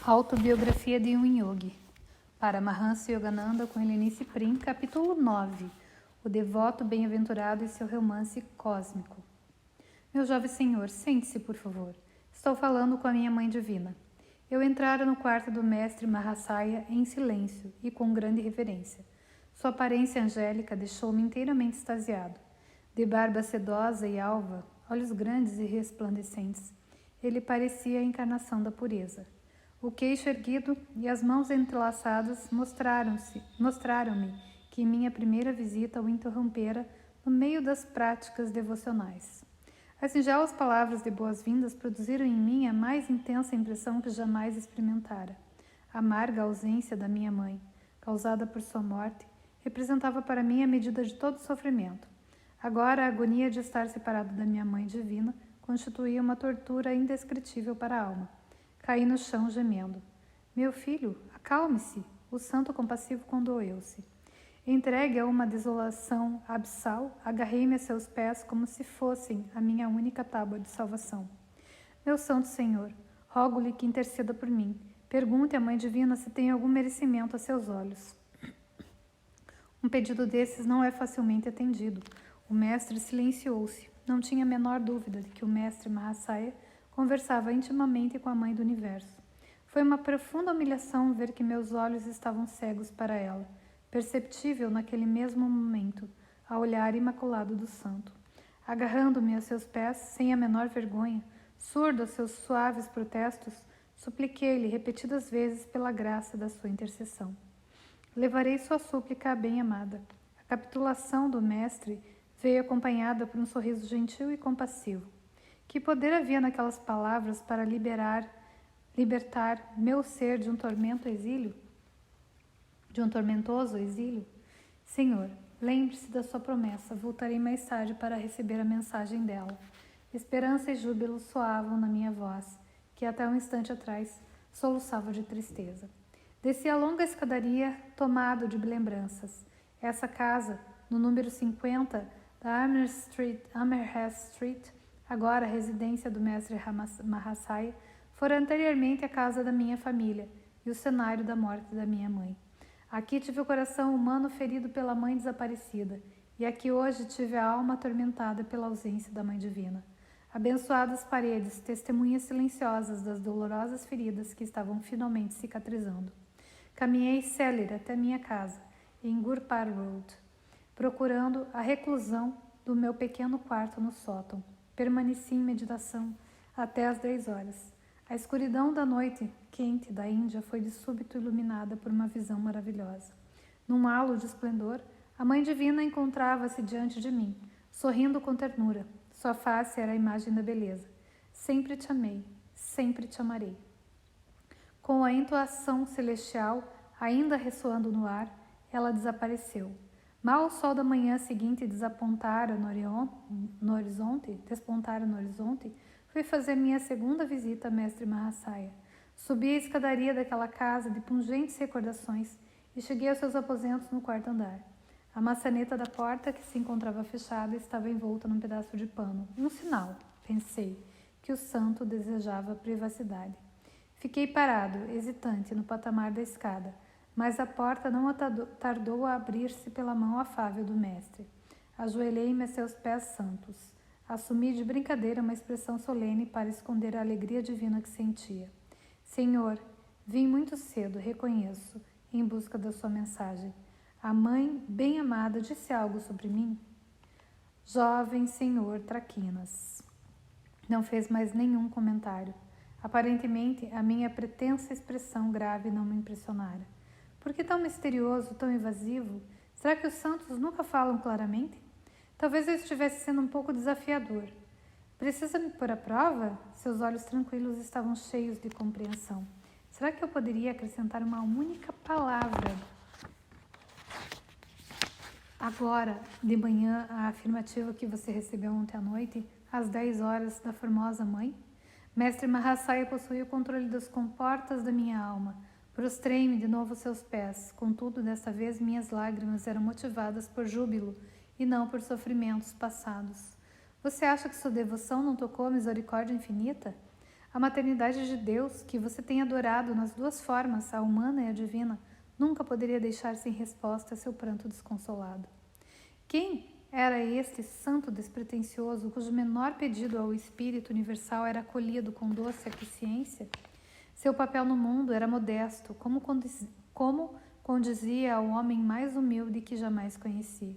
Autobiografia de um Yogi. Paramahansa Yogananda com Helenice Prim, capítulo 9. O devoto bem-aventurado e seu romance cósmico. Meu jovem senhor, sente-se, por favor. Estou falando com a minha mãe divina. Eu entrara no quarto do mestre Mahasaya em silêncio e com grande reverência. Sua aparência angélica deixou-me inteiramente extasiado. De barba sedosa e alva, olhos grandes e resplandecentes, ele parecia a encarnação da pureza. O queixo erguido e as mãos entrelaçadas mostraram-me que minha primeira visita o interrompera no meio das práticas devocionais. As singelas palavras de boas-vindas produziram em mim a mais intensa impressão que jamais experimentara. A amarga ausência da minha mãe, causada por sua morte, representava para mim a medida de todo sofrimento. Agora, a agonia de estar separado da minha mãe divina constituía uma tortura indescritível para a alma. Caí no chão gemendo. Meu filho, acalme-se. O santo compassivo condoeu-se. Entregue a uma desolação abissal, agarrei-me a seus pés como se fossem a minha única tábua de salvação. Meu santo Senhor, rogo-lhe que interceda por mim. Pergunte à Mãe Divina se tem algum merecimento a seus olhos. Um pedido desses não é facilmente atendido. O mestre silenciou-se. Não tinha a menor dúvida de que o mestre Mahasaya conversava intimamente com a Mãe do Universo. Foi uma profunda humilhação ver que meus olhos estavam cegos para ela, perceptível naquele mesmo momento, ao olhar imaculado do santo. Agarrando-me a seus pés, sem a menor vergonha, surdo a seus suaves protestos, supliquei-lhe repetidas vezes pela graça da sua intercessão. Levarei sua súplica à bem-amada. A capitulação do mestre veio acompanhada por um sorriso gentil e compassivo. Que poder havia naquelas palavras para libertar meu ser de um tormentoso exílio? Senhor, lembre-se da sua promessa, voltarei mais tarde para receber a mensagem dela. Esperança e júbilo soavam na minha voz, que até um instante atrás soluçava de tristeza. Desci a longa escadaria, tomado de lembranças. Essa casa, no número 50 da Amherst Street, agora a residência do mestre Mahasaya, fora anteriormente a casa da minha família e o cenário da morte da minha mãe. Aqui tive o coração humano ferido pela mãe desaparecida, e aqui hoje tive a alma atormentada pela ausência da Mãe Divina. Abençoadas paredes, testemunhas silenciosas das dolorosas feridas que estavam finalmente cicatrizando. Caminhei célere até minha casa, em Gurpar Road, procurando a reclusão do meu pequeno quarto no sótão. Permaneci em meditação até às 10 horas. A escuridão da noite quente da Índia foi de súbito iluminada por uma visão maravilhosa. Num halo de esplendor, a Mãe Divina encontrava-se diante de mim, sorrindo com ternura. Sua face era a imagem da beleza. Sempre te amei, sempre te amarei. Com a entoação celestial ainda ressoando no ar, ela desapareceu. Mal o sol da manhã seguinte despontara no horizonte, fui fazer minha segunda visita a mestre Mahasaya. Subi a escadaria daquela casa de pungentes recordações e cheguei aos seus aposentos no quarto andar. A maçaneta da porta, que se encontrava fechada, estava envolta num pedaço de pano. Um sinal, pensei, que o santo desejava privacidade. Fiquei parado, hesitante, no patamar da escada, mas a porta não tardou a abrir-se pela mão afável do mestre. Ajoelhei-me a seus pés santos. Assumi de brincadeira uma expressão solene para esconder a alegria divina que sentia. Senhor, vim muito cedo, reconheço, em busca da sua mensagem. A mãe bem-amada disse algo sobre mim? Jovem senhor Traquinas. Não fez mais nenhum comentário. Aparentemente, a minha pretensa expressão grave não me impressionara. Por que tão misterioso, tão evasivo? Será que os santos nunca falam claramente? Talvez eu estivesse sendo um pouco desafiador. Precisa me pôr à prova? Seus olhos tranquilos estavam cheios de compreensão. Será que eu poderia acrescentar uma única palavra? Agora, de manhã, a afirmativa que você recebeu ontem à noite, às 10 horas, da formosa mãe? Mestre Mahasaya possuía o controle das comportas da minha alma. Prostrei-me de novo aos seus pés. Contudo, desta vez, minhas lágrimas eram motivadas por júbilo e não por sofrimentos passados. Você acha que sua devoção não tocou a misericórdia infinita? A maternidade de Deus, que você tem adorado nas duas formas, a humana e a divina, nunca poderia deixar sem resposta seu pranto desconsolado. Quem era este santo despretensioso cujo menor pedido ao Espírito Universal era acolhido com doce aquiescência? Seu papel no mundo era modesto, como condizia ao homem mais humilde que jamais conheci.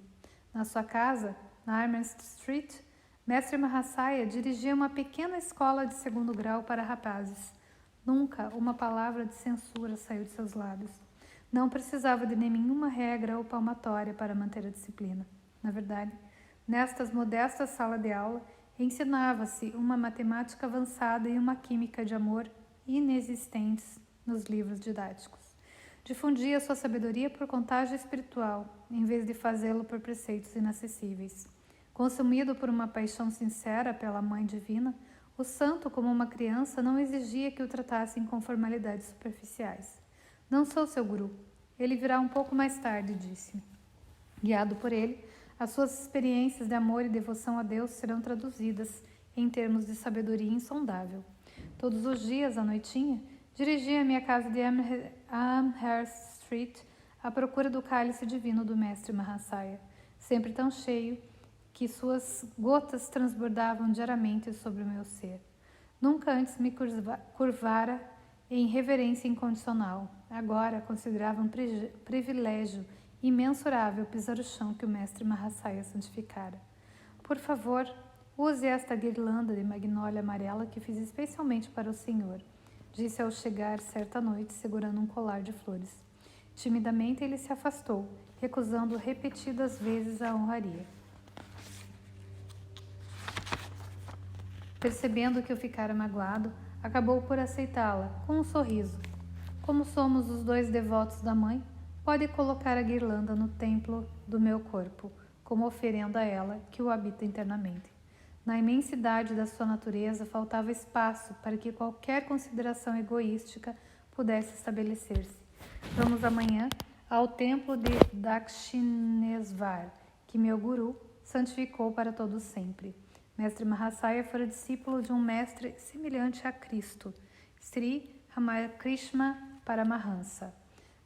Na sua casa, na Armstrong Street, Mestre Mahasaya dirigia uma pequena escola de segundo grau para rapazes. Nunca uma palavra de censura saiu de seus lábios. Não precisava de nenhuma regra ou palmatória para manter a disciplina. Na verdade, nestas modestas salas de aula, ensinava-se uma matemática avançada e uma química de amor inexistentes nos livros didáticos. Difundia sua sabedoria por contágio espiritual, em vez de fazê-lo por preceitos inacessíveis. Consumido por uma paixão sincera pela Mãe Divina, o santo, como uma criança, não exigia que o tratassem com formalidades superficiais. Não sou seu guru. Ele virá um pouco mais tarde, disse. Guiado por ele, as suas experiências de amor e devoção a Deus serão traduzidas em termos de sabedoria insondável. Todos os dias, à noitinha, dirigia a minha casa de Amherst Street à procura do cálice divino do Mestre Mahasaya, sempre tão cheio que suas gotas transbordavam diariamente sobre o meu ser. Nunca antes me curvara em reverência incondicional. Agora considerava um privilégio imensurável pisar o chão que o Mestre Mahasaya santificara. Por favor, use esta guirlanda de magnólia amarela que fiz especialmente para o Senhor, disse ao chegar certa noite segurando um colar de flores. Timidamente ele se afastou, recusando repetidas vezes a honraria. Percebendo que eu ficara magoado, acabou por aceitá-la, com um sorriso. Como somos os dois devotos da Mãe, pode colocar a guirlanda no templo do meu corpo, como oferenda a ela que o habita internamente. Na imensidade da sua natureza, faltava espaço para que qualquer consideração egoística pudesse estabelecer-se. Vamos amanhã ao templo de Dakshinesvar, que meu guru santificou para todo sempre. Mestre Mahasaya fora discípulo de um mestre semelhante a Cristo, Sri Ramakrishna Paramahansa.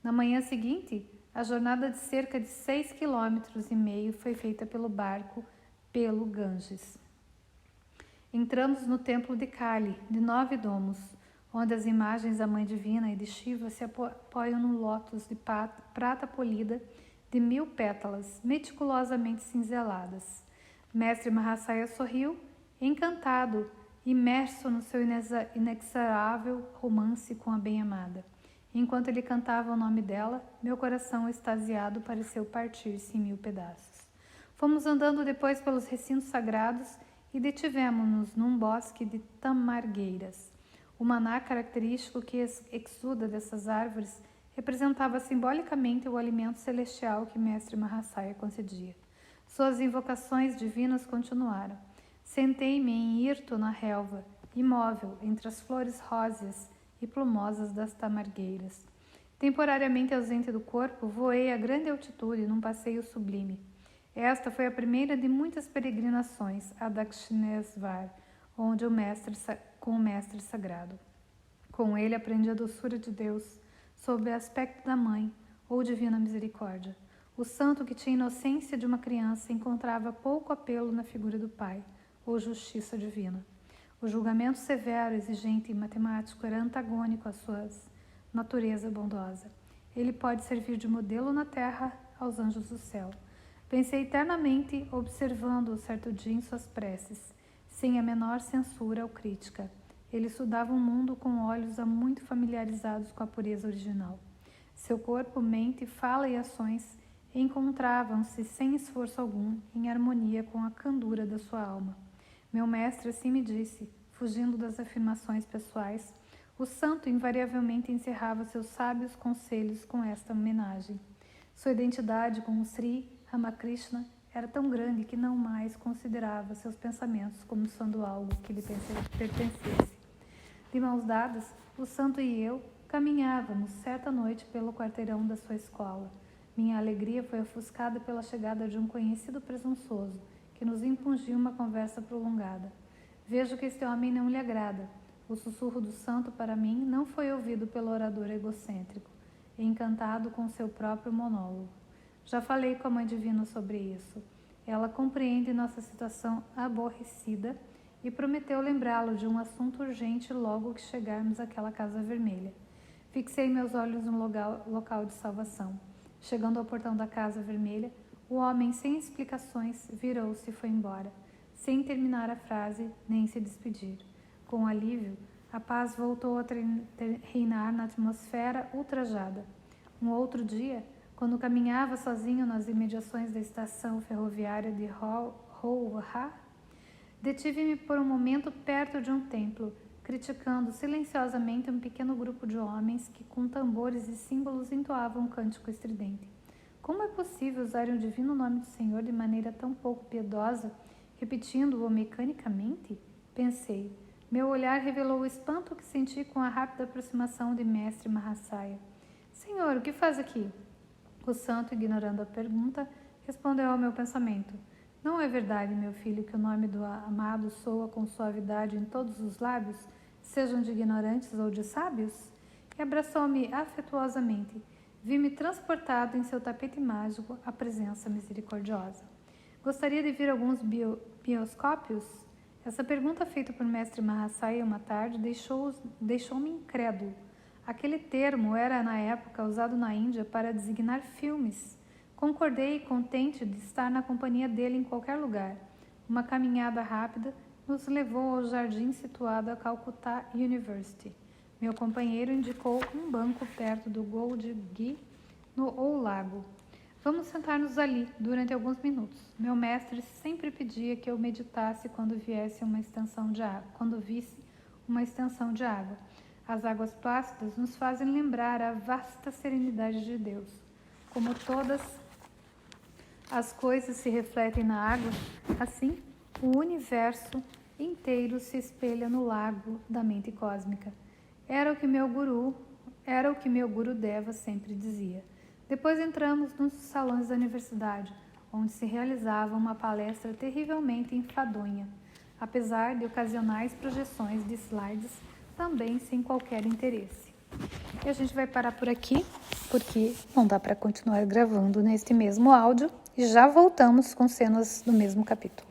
Na manhã seguinte, a jornada de cerca de 6,5 km foi feita pelo barco pelo Ganges. Entramos no templo de Kali, de 9 domos, onde as imagens da Mãe Divina e de Shiva se apoiam no lótus de prata polida de 1000 pétalas, meticulosamente cinzeladas. Mestre Mahasaya sorriu, encantado, imerso no seu inexorável romance com a bem-amada. Enquanto ele cantava o nome dela, meu coração extasiado pareceu partir-se em 1000 pedaços. Fomos andando depois pelos recintos sagrados e detivemos-nos num bosque de tamargueiras. O maná característico que exuda dessas árvores representava simbolicamente o alimento celestial que Mestre Mahasaya concedia. Suas invocações divinas continuaram. Sentei-me em hirto na relva, imóvel entre as flores róseas e plumosas das tamargueiras. Temporariamente ausente do corpo, voei a grande altitude num passeio sublime. Esta foi a primeira de muitas peregrinações a Dakshinesvar, onde com o Mestre Sagrado. Com ele aprendi a doçura de Deus, sob o aspecto da Mãe, ou Divina Misericórdia. O santo que tinha a inocência de uma criança encontrava pouco apelo na figura do Pai, ou justiça divina. O julgamento severo, exigente e matemático era antagônico à sua natureza bondosa. Ele pode servir de modelo na terra aos anjos do céu. Pensei eternamente, observando-o certo dia em suas preces, sem a menor censura ou crítica. Ele estudava o mundo com olhos há muito familiarizados com a pureza original. Seu corpo, mente, fala e ações encontravam-se sem esforço algum em harmonia com a candura da sua alma. Meu mestre assim me disse, fugindo das afirmações pessoais. O santo invariavelmente encerrava seus sábios conselhos com esta homenagem. Sua identidade com o Sri Ramakrishna era tão grande que não mais considerava seus pensamentos como sendo algo que lhe pertencesse. De mãos dadas, o santo e eu caminhávamos certa noite pelo quarteirão da sua escola. Minha alegria foi ofuscada pela chegada de um conhecido presunçoso, que nos impungiu uma conversa prolongada. Vejo que este homem não lhe agrada. O sussurro do santo para mim não foi ouvido pelo orador egocêntrico, encantado com seu próprio monólogo. Já falei com a Mãe Divina sobre isso. Ela compreende nossa situação aborrecida e prometeu lembrá-lo de um assunto urgente logo que chegarmos àquela casa vermelha. Fixei meus olhos no local de salvação. Chegando ao portão da casa vermelha, o homem, sem explicações, virou-se e foi embora, sem terminar a frase nem se despedir. Com alívio, a paz voltou a reinar na atmosfera ultrajada. Um outro dia, quando caminhava sozinho nas imediações da estação ferroviária de Rouha, detive-me por um momento perto de um templo, criticando silenciosamente um pequeno grupo de homens que, com tambores e símbolos, entoavam um cântico estridente. Como é possível usar o divino nome do Senhor de maneira tão pouco piedosa, repetindo-o mecanicamente? Pensei. Meu olhar revelou o espanto que senti com a rápida aproximação de Mestre Mahasaya. Senhor, o que faz aqui? O santo, ignorando a pergunta, respondeu ao meu pensamento. Não é verdade, meu filho, que o nome do amado soa com suavidade em todos os lábios, sejam de ignorantes ou de sábios? E abraçou-me afetuosamente. Vi-me transportado em seu tapete mágico à presença misericordiosa. Gostaria de ver alguns bioscópios? Essa pergunta feita por Mestre Mahasaya uma tarde deixou-me incrédulo. Aquele termo era, na época, usado na Índia para designar filmes. Concordei, contente de estar na companhia dele em qualquer lugar. Uma caminhada rápida nos levou ao jardim situado a Calcutta University. Meu companheiro indicou um banco perto do Golgi ou lago. Vamos sentar-nos ali durante alguns minutos. Meu mestre sempre pedia que eu meditasse quando visse uma extensão de água. As águas plácidas nos fazem lembrar a vasta serenidade de Deus. Como todas as coisas se refletem na água, assim, o universo inteiro se espelha no lago da mente cósmica. Era o que meu Guru Deva sempre dizia. Depois entramos nos salões da universidade, onde se realizava uma palestra terrivelmente enfadonha, apesar de ocasionais projeções de slides, também sem qualquer interesse. E a gente vai parar por aqui, porque não dá para continuar gravando neste mesmo áudio, e já voltamos com cenas do mesmo capítulo.